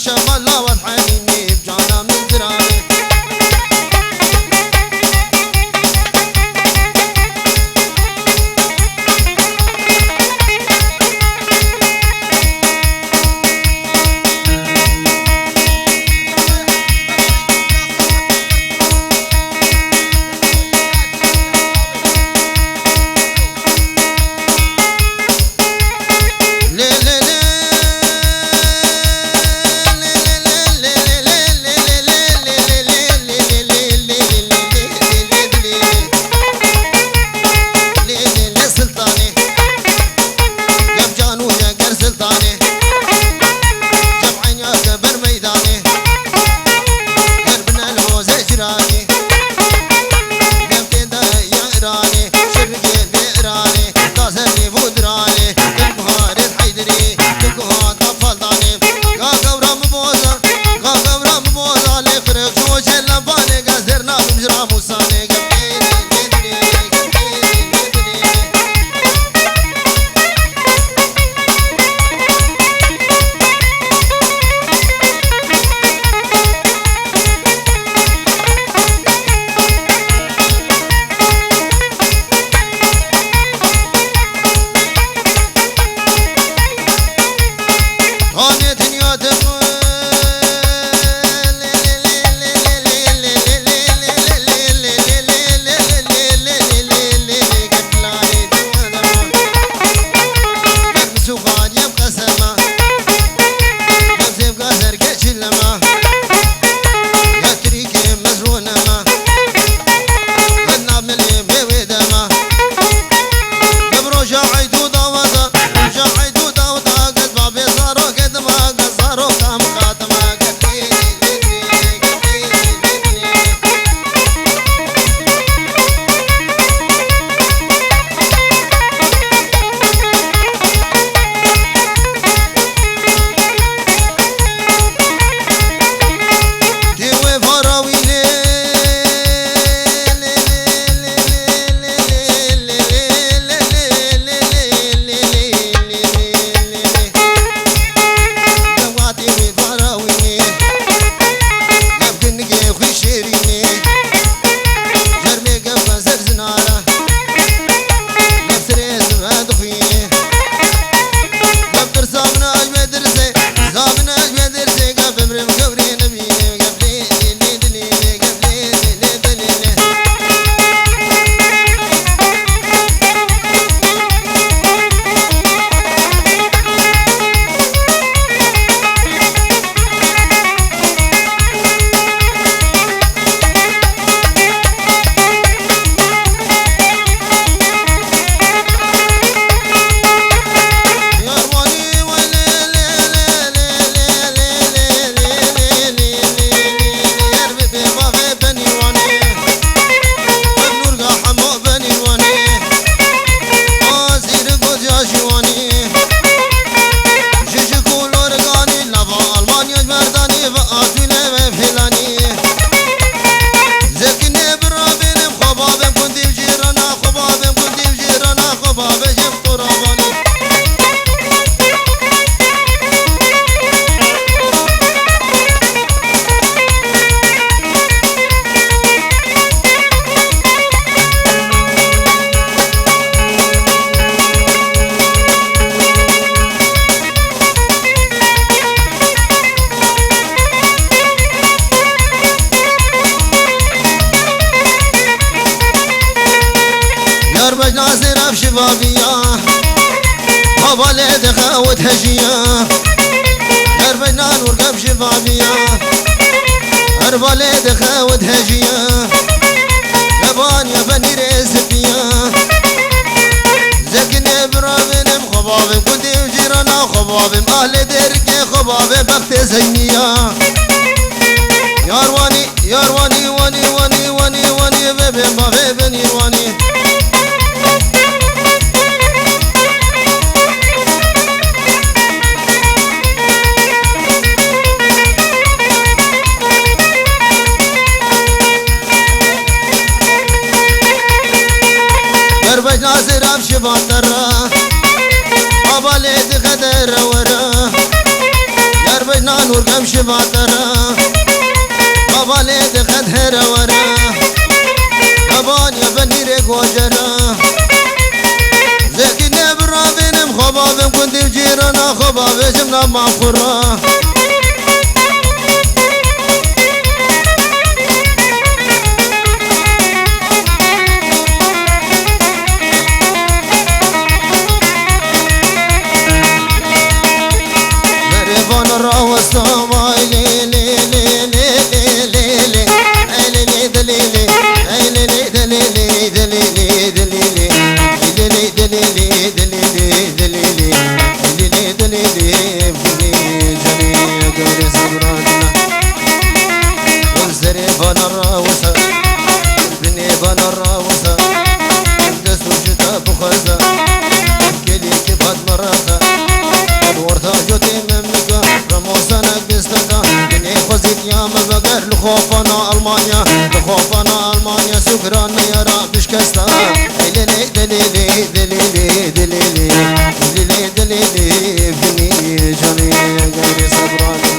شمالة وضحانيني بجانا من دراني شبابية وبلد خاوت هجية دربنا نرقب شبابية البلد خاوت هجية لبان يا بني ريسبية زكني برامن خباب كنت وجيرنا خباب أهل درك خباب بخت زينية يارواني يارواني واني واني واني واني بيبي ما بيبني واني دربج ناصر شباب ترى أبالي خدر ورا دربج نانور امشي بعترا بابالي دخد هرا ورا بابان يا بني ريك وجرا زكي نبرا بينم خبابم كنت بجيرانا خبابي جمنا مع خرا خوفنا ألمانيا خوفنا ألمانيا سكران يا رب شكستا دليلي دليلي دليلي دليلي دليلي دليلي فيني جاني غير صبران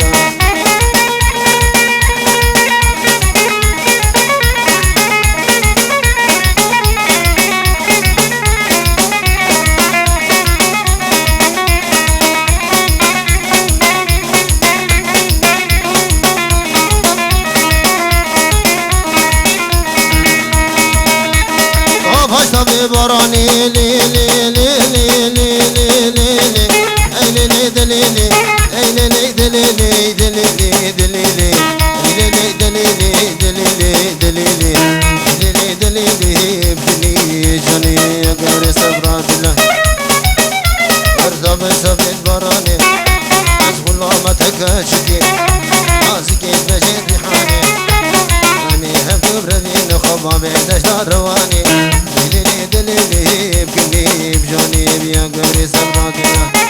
براني لي لي لي لي لي لي لي لي اي لي لي دليلي اي لي لي دليلي دليلي دليلي دليلي دليلي دليلي دليلي دليلي دليلي بني جاني غير صبر بالله ارزب سبت براني ازغل ما تكاشكي ازكي بجد حاني اني هفر بين خبابي دشدار رواني دليلي بكني بجاني بيا قبري صبراتنا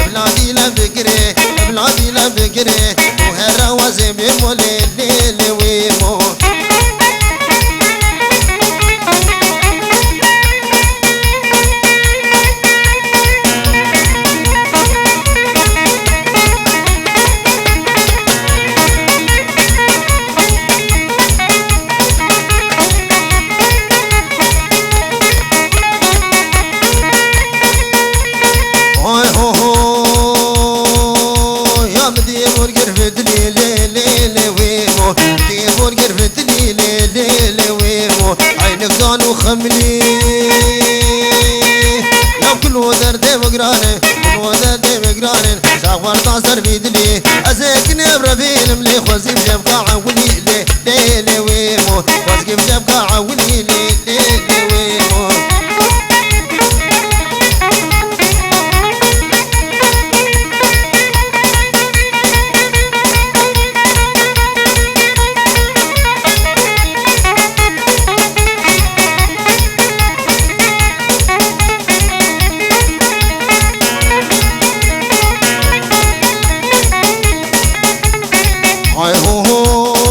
بلادي لا بكري بلادي لا بكري وهرا وزي بمولي ليلي ويمو وخملي يا كل ودر دي بقراني كل ودر دي بقراني شاور تعصر بيدلي أزيك نبرة فيلم لي خوزي بجبقى عولي لي لي لي ويمو خوزي بجبقى عولي لي لي لي ويمو هاي هو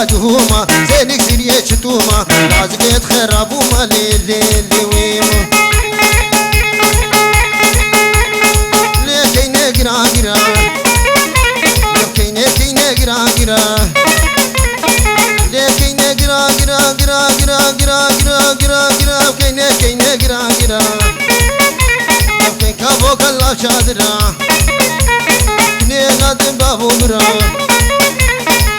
جهوما زينك سيريا شتوما لازقيت خرابوما ليلي ويمو ليكي نقرا قرا ليكي نقرا قرا ليكي نقرا قرا قرا قرا قرا قرا قرا قرا كي نقرا قرا ليكي كابوك الله شادرا نادم بابو مرا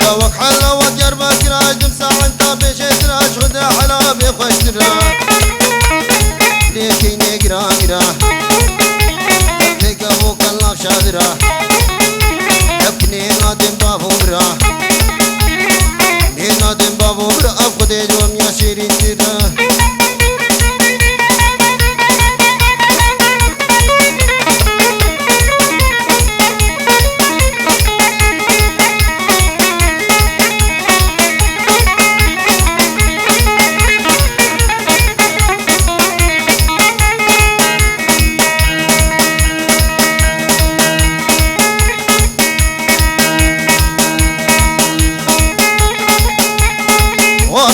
دوك حلا وجربا كراج دمسا عنتا بيشي تراج غدا حلا بيخوش ترا ليكي نقرا قرا ليك ابوك الله شادرا يبكني نادم بابو مرا نادم بابو مرا افقدي جوم يا شيرين ترا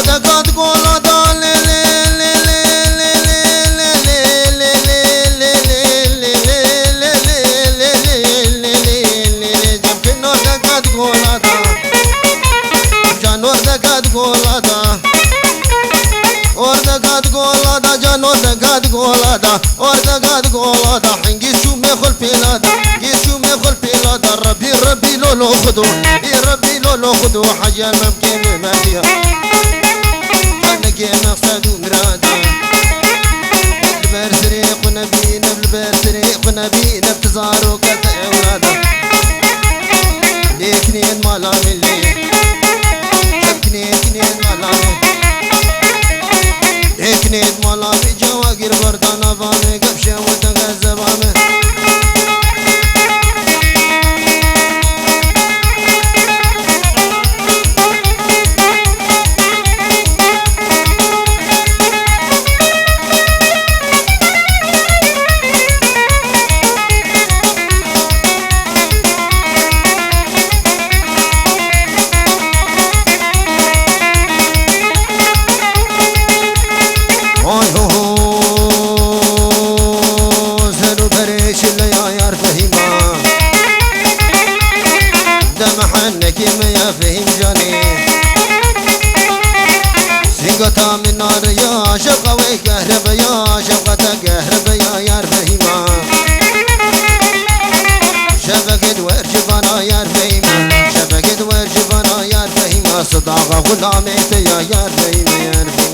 أردقات قولada حنقيسو ميخل بلادا قيسو ميخل بلادا ربي لولو خدو ربي لولو خدو حاجة ممكن ما فيها حنقي مقصد ومرادا البرسريق ونبينا بالبرسريق ونبينا بتزارو كتا اولادا ليكنين مالامي لي كنين مالامي ليكنين مالامي جواقر بردانا فامي قبشة وتنغزة فامي فهم جاني سنقطع من نار يا شفقة ويكهرب يا شفقة تكهرب يا يار فهيمة شفقة ورجفانا يار فهيمة شفقة ورجفانا يار فهيمة صداقة غلامي يا يار فهيمة يار فهيمة